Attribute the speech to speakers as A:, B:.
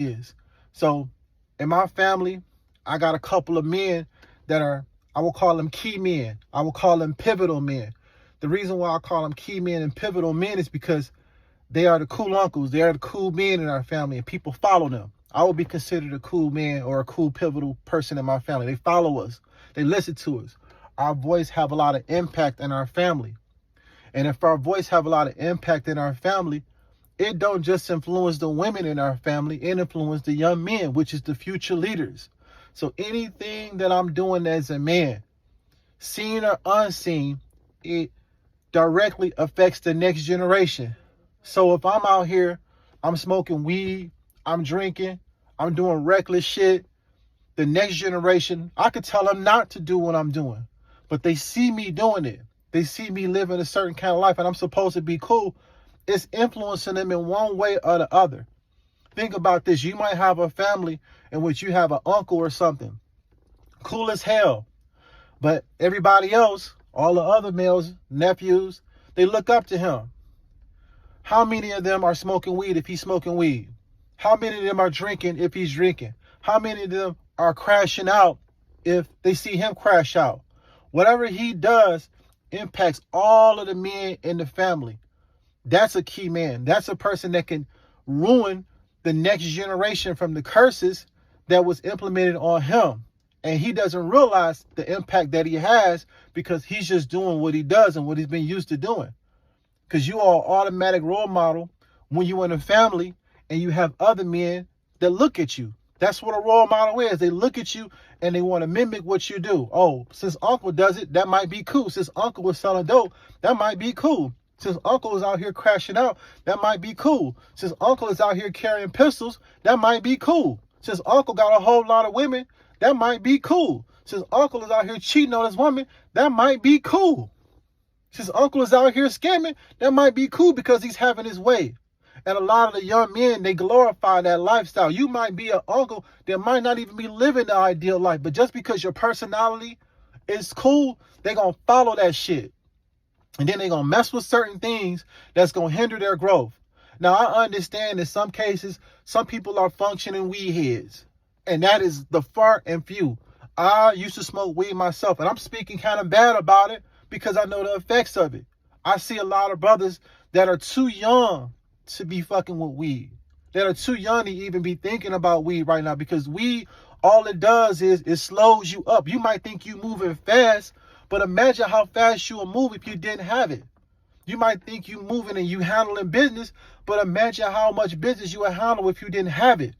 A: is. So in my family, I got a couple of men that are, I will call them key men. I will call them pivotal men. The reason why I call them key men and pivotal men is because they are the cool uncles. They are the cool men in our family, and people follow them. I would be considered a cool man or a cool pivotal person in my family. They follow us. They listen to us. Our voice have a lot of impact in our family. And if our voice have a lot of impact in our family, it don't just influence the women in our family, it influences the young men, which is the future leaders. So anything that I'm doing as a man, seen or unseen, it directly affects the next generation. So if I'm out here, I'm smoking weed, I'm drinking, I'm doing reckless shit, the next generation, I could tell them not to do what I'm doing, but they see me doing it. They see me living a certain kind of life, and I'm supposed to be cool. It's influencing them in one way or the other. Think about this. You might have a family in which you have an uncle or something, cool as hell, but everybody else, all the other males, nephews, they look up to him. How many of them are smoking weed if he's smoking weed? How many of them are drinking if he's drinking? How many of them are crashing out if they see him crash out? Whatever he does impacts all of the men in the family. That's a key man. That's a person that can ruin the next generation from the curses that was implemented on him. And he doesn't realize the impact that he has because he's just doing what he does and what he's been used to doing. Because you are an automatic role model when you're in a family and you have other men that look at you. That's what a role model is. They look at you and they want to mimic what you do. Oh, since uncle does it, that might be cool. Since uncle was selling dope, that might be cool. Since uncle is out here crashing out, that might be cool. Since uncle is out here carrying pistols, that might be cool. Since uncle got a whole lot of women, that might be cool. Since uncle is out here cheating on his woman, that might be cool. Since uncle is out here scamming, that might be cool because he's having his way. And a lot of the young men, they glorify that lifestyle. You might be an uncle that might not even be living the ideal life, but just because your personality is cool, they're going to follow that shit. And then they're going to mess with certain things that's going to hinder their growth. Now, I understand in some cases, some people are functioning weed heads. And that is the far and few. I used to smoke weed myself, and I'm speaking kind of bad about it because I know the effects of it. I see a lot of brothers that are too young to be fucking with weed. That are too young to even be thinking about weed right now, because weed, all it does is it slows you up. You might think you moving fast, but imagine how fast you would move if you didn't have it. You might think you moving and you handling business, but imagine how much business you would handle if you didn't have it.